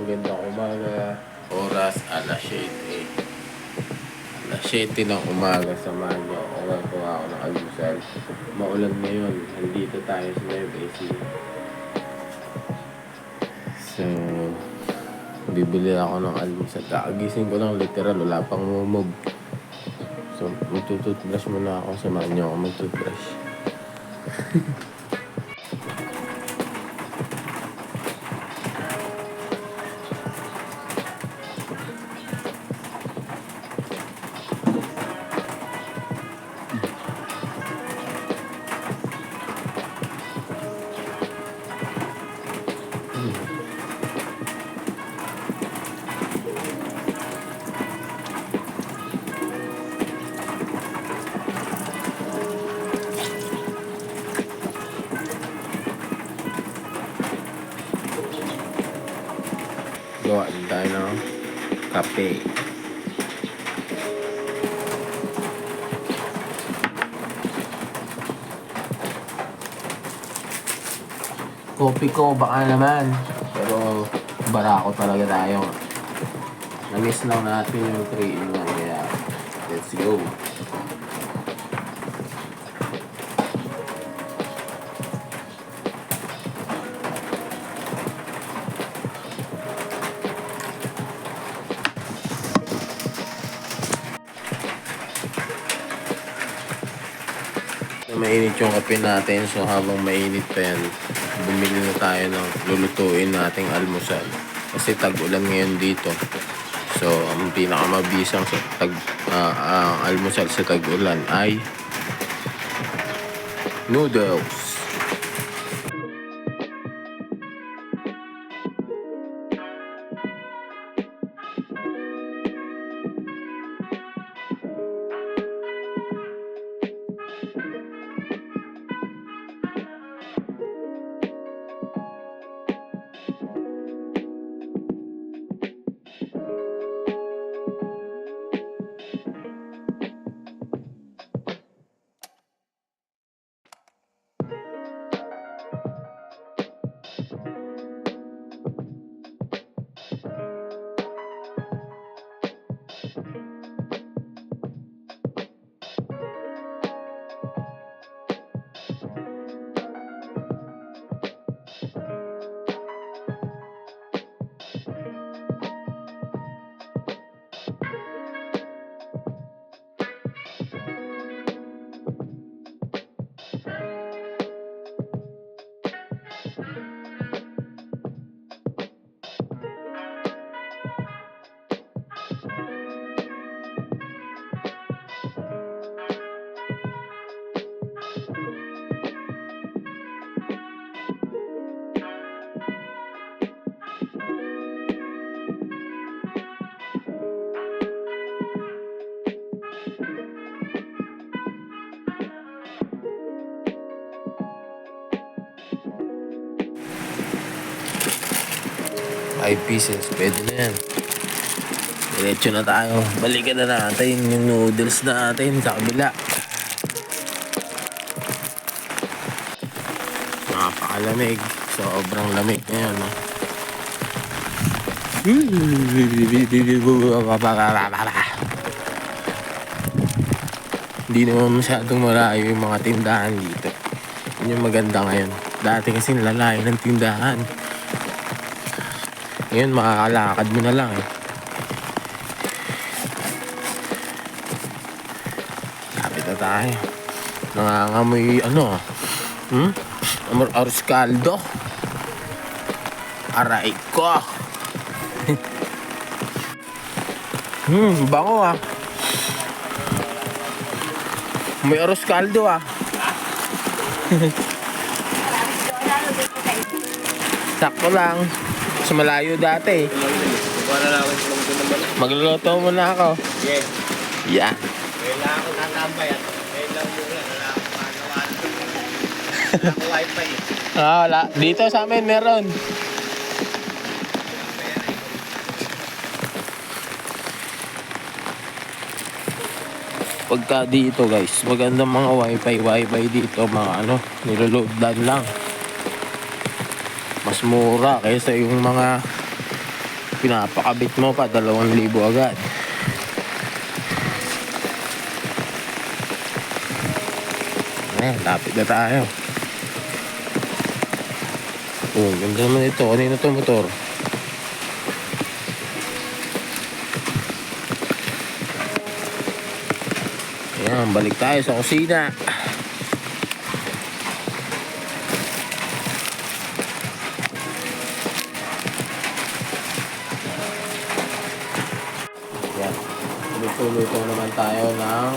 magandang umaga. Oras alas 7. Alas 7 ng umaga, samahan niyo ako. Gagawa ako ng almusal. Maulan ngayon. Nandito tayo sa Nueva Ecija. So, bibili ako ng almusal. Kakagising ko lang literal. Wala pang mumog. So, magtututbrush muna ako. Samahan niyo ako magtutbrush. Gawa din tayo ng kape. Kopi ko baka naman. Pero barako talaga tayo. Namiss lang natin yung 3-in-1. Kaya let's go. Mainit yung kape natin, so habang mainit pa yan, bumili na tayo ng lulutuin nating almusal. Kasi tag-ulan ngayon dito. So, ang pinakamabisang sa almusal sa tag-ulan ay noodles. $5, pwede na yan. Diretso na tayo. Balikan na natin yung noodles natin sa kabila. Napakalamig. Sobrang lamig ngayon. Hindi naman masyadong malayo yung mga tindahan dito. Yun yung maganda ngayon. Dati kasi lalayo ng tindahan. Ngayon makakalakad mo na lang eh. Lapit na tayo. Nangangamoy arroz caldo. Aray ko. Bango ah. May arroz caldo ah. Sakto lang. Sa malayo dati. Magluluto muna ako. Yeah. Wala ako tatambay at ngayon lang muna. Wala ako magawa. Wala ako wifi. Wala. Dito sa amin meron. Pagka dito guys, magandang mga wifi dito, mga niloloadan lang. Mas mura kaysa yung mga pinapakabit mo pa, 2,000 agad. Lapit na tayo. Oh, ganda naman ito. Kanino to motor? Ayan, balik tayo sa kusina. Ayan. Luto-luto naman tayo ng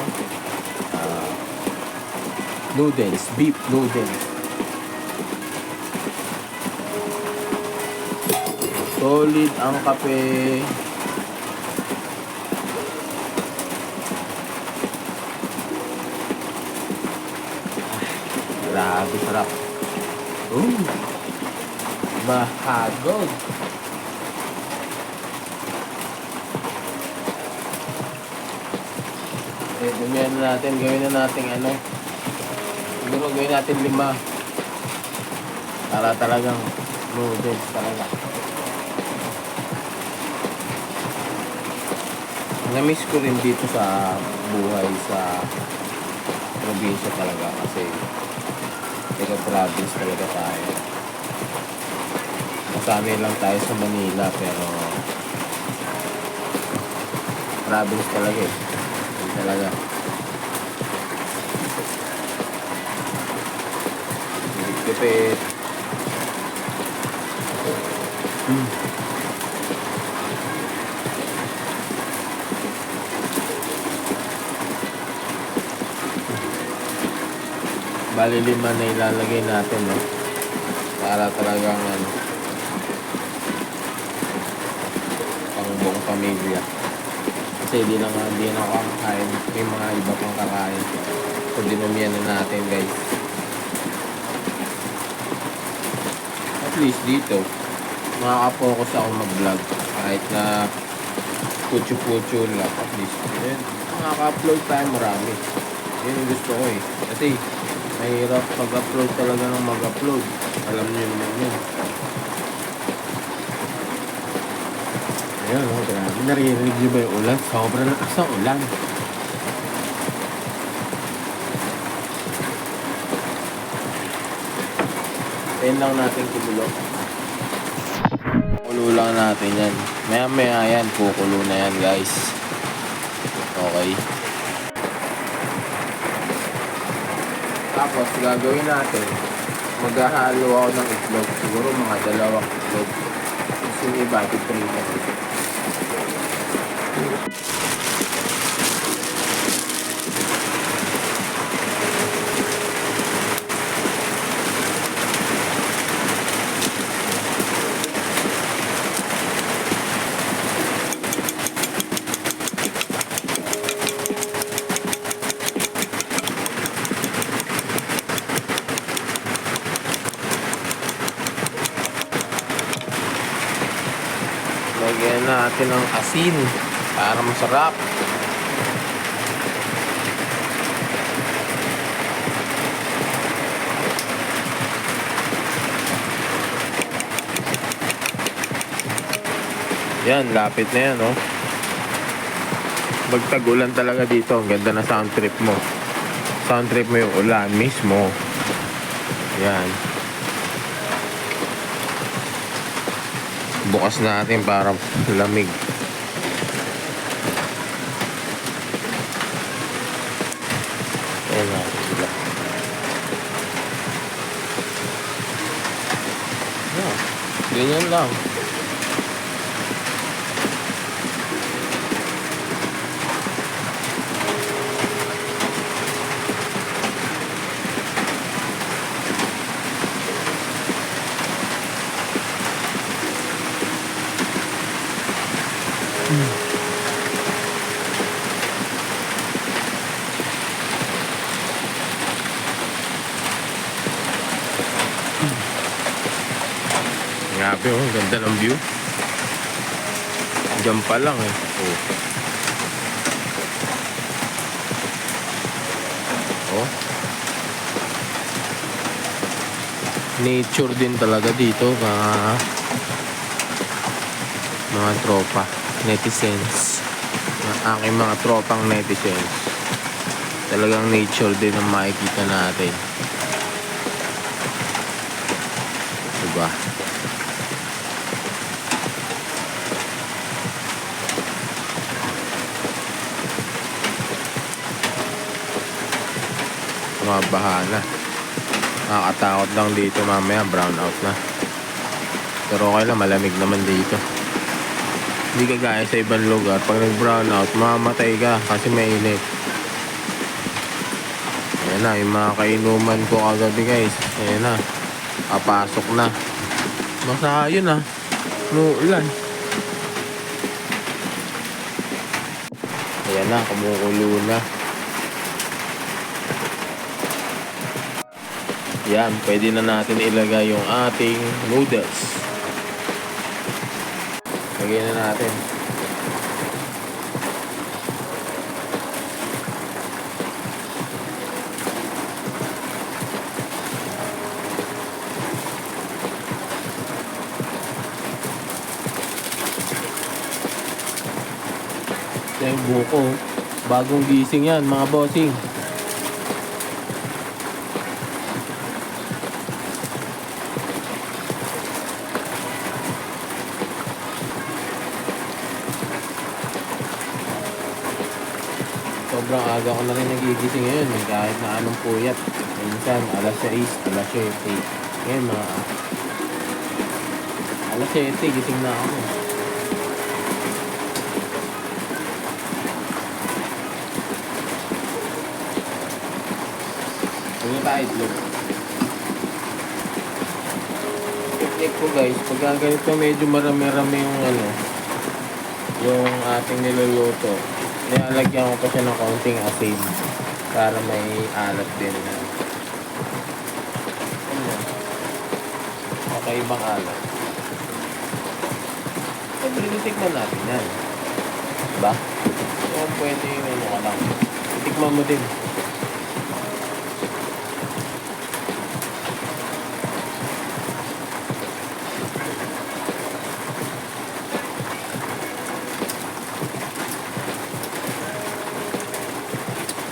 noodles, beef noodles. Solid ang kape. Grabe sarap. Mahagod. Dumihan na natin. Gawin na natin ano. Siguro gawin natin 5. Para talagang noodles talaga. Na-miss ko rin dito sa buhay sa probinsya talaga kasi taga-province talaga tayo. Nasanay lang tayo sa Manila pero province talaga eh. Hindi talaga. Higit-gipit. Bali 5 na ilalagay natin, no? Para talagang ano, pang buong pamilya. Kasi di na ako kakain. May mga iba pang kakain. So dinumihan na natin, guys. At least dito makaka-focus ako mag-vlog. Kahit na putyo-putyo lang. At least then, makaka-upload tayo marami. Yun yung gusto ko eh. Kasi mahirap pag-upload talaga ng mag-upload. Alam niyo naman yun. Ayan, oh, grabe. Naririnig niyo ba yung ulan? Sobrang lakas ng ulan. Ayan lang natin kumulo. Kulo lang natin yan. Maya-maya yan, kukulo na yan, guys. Okay. Tapos gagawin natin, maghahalo ako ng itlog. Siguro mga 2 itlog. Tapos yung iba, titripan. Lagyan natin ng asin para masarap. Yan, lapit na yan, oh. Magtag-ulan talaga dito. Ang ganda na sound trip mo. Sound trip mo yung ulan mismo. Yan. Bukas natin para lamig. Ayan natin sila. Yeah, ganyan lang. Grabe, oh, ganda ng view. Diyan pa lang eh. Oh. Oh. Nature din talaga dito. mga tropa, netizens, aking mga tropang netizens. Talagang nature din ang makikita natin. Diba? Mabaha na. Nakakatakot lang dito, mamaya brown out na. Pero okay lang, malamig naman dito. Hindi kagaya sa ibang lugar, pag nag brown out, mamamatay ka kasi mainit. Ayan na, yung mga kainuman ko kagabi guys. Ayan na, papasok na. Basta yun ah, umuulan. Ayan na, kumukulo na. Yan, pwede na natin ilagay yung ating noodles. Lagay na natin. Ito yung buko. Bagong gising yan mga bossing. Sobrang aga ko na rin nagigising ngayon kahit na anong puyat. Minsan alas 6, alas 7. Ngayon mga alas 7 gising na ako. Huwag tayo itlog. Technique ko guys, pag ganito medyo marami-rami yung ating niluluto. Nilalagyan ko pa siya ng kaunting asin para may alat din na kakaibang alat. Siyempre titikman natin yan, diba? Kung pwede yung ka lang, titikman mo din.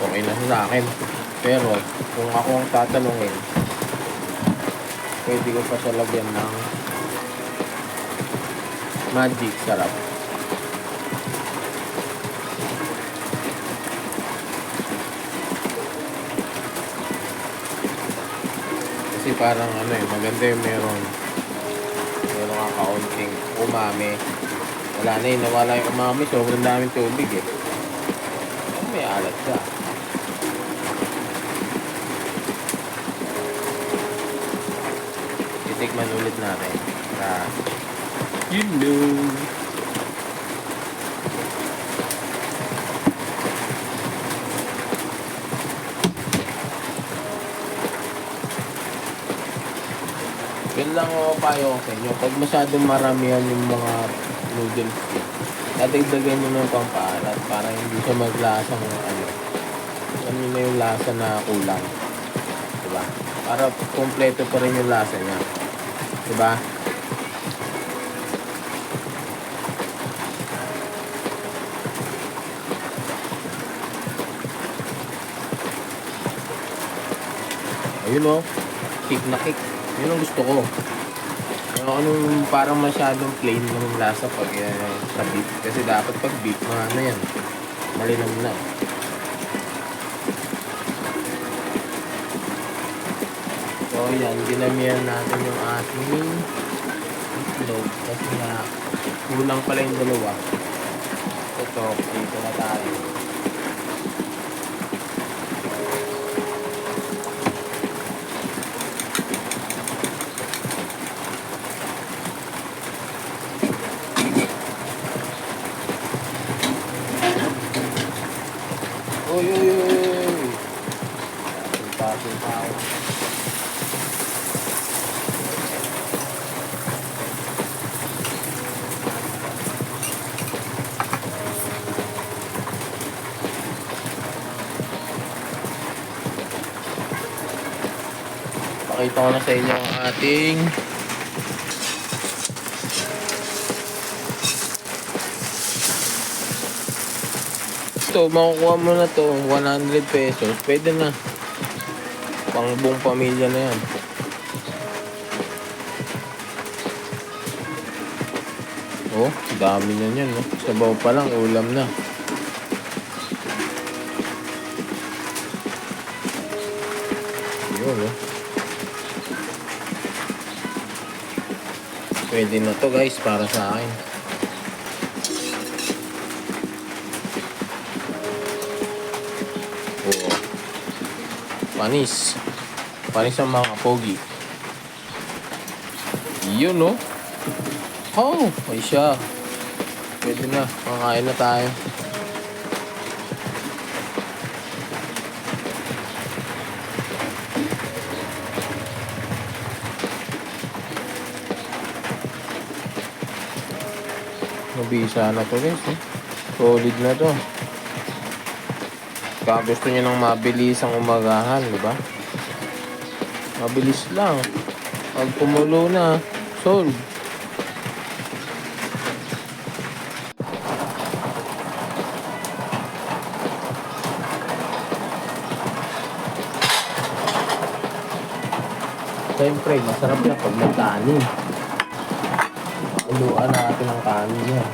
Okay na sa akin. Pero kung ako ang tatanungin, pwede ko pa siya lagyan ng magic sarap. Kasi parang maganda yung meron kakaunting umami. Wala na yun, nawala yung umami, sobrang daming tubig eh. May alat siya. Titikman ulit natin. You know. Yun lang ako payo sa inyo. Pag masyadong maramihan yung mga noodles, dadagdagan nyo ng pampaalat para hindi siya maglasang ano na yung lasa na kulang. Diba? Para kompleto pa rin yung lasa niya. Diba? Ayun o. Kick na kick. Yun ang gusto ko. Anong parang masyadong plain ng lasa pag sa beef. Kasi dapat pag beef, yan. Malinam na. So yan, dinamihan natin yung ating itlog. Kasi nga, kulang pala yung dalawa. Ito, dito na tayo. Uy! Sulpa. Pakita ko na sa inyo ang ating to, makukuha mo na to, 100 pesos. Pwede na. Pang buong pamilya na yan. Oh, dami na yan, no? Sabaw pa lang, ulam na. Yun, no? Pwede na to, guys, para sa akin. Oh. Panis. Panis ang mga pogi. Yun, no? Oh, may siya. Pwede na. Makain na tayo. Mabisa na to, guys. Eh. Solid na to. Kaya gusto niya ng mabilis ang umagahan, di ba? Mabilis lang. Pag pumulo na, solve. Siyempre, masarap na pag may kanin. Uluan natin ang kanin yan.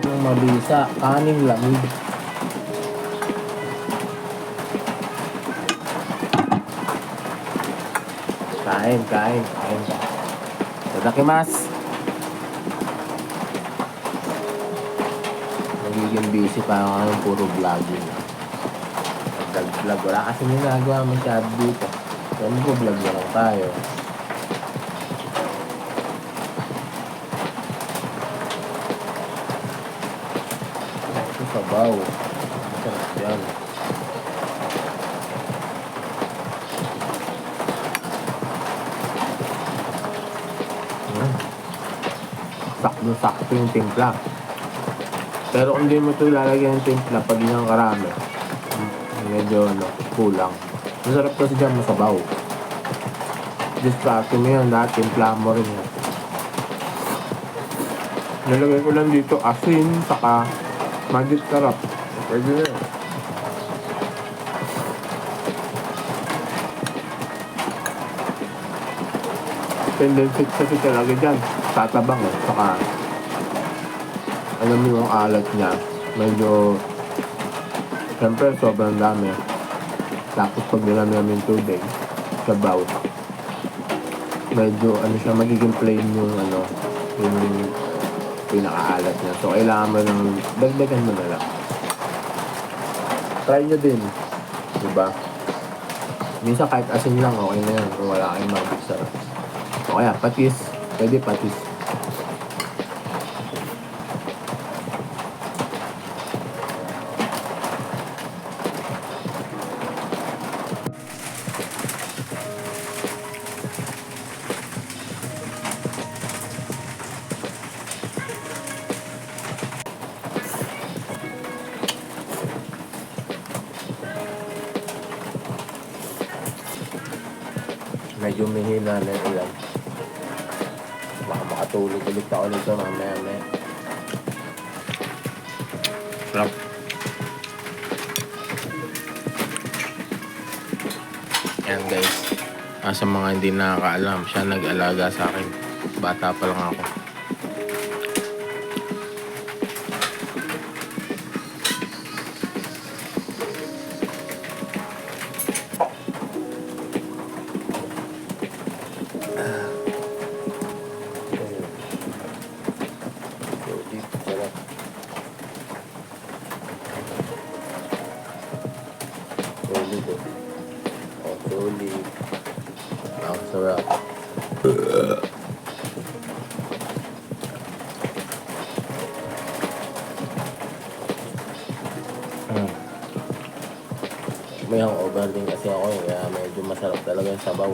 Yung mabisa, kanin lamig. Kain. Tadakimasu. Nagiging busy pa ako ng puro vlogging. Vlog. Wala kasi ginagawa masyado dito. So, mag-vlog na lang tayo. Ito sabaw. Masarap yan. Sakto yung timpla. Pero kung hindi mo ito ilalagyan ng timpla, pag inyang karami, medyo kulang. Masarap kasi dyan, masabaw. Distracting mo yan, lahat timpla mo rin yan. Nalagay ko lang dito asin, saka magic sarap. Pwede na yan. Tendency kasi talaga dyan, tatabang eh. Saka, alam mo yung alat niya, medyo, siyempre sobrang dami. Tapos pag nilami namin tubig, sabaw, medyo ano siya, magiging plain yung yung pinakaalat niya. So, kailangan mo ng, dagdagan mo na lang. Try nyo din. Diba? Minsan kahit asin lang, okay na yan. Kung wala kayong magic sarap. O kaya, patis. Pwede patis. Medyo mihina na yung ulan. Baka makatulog ulit ako nito mamaya. Sarap. Yan guys. Sa mga hindi nakakaalam, siya nag-alaga sa akin. Bata pa lang ako. Solid. Ang sarap. May hangover din kasi ako kaya medyo masarap talaga yung sabaw.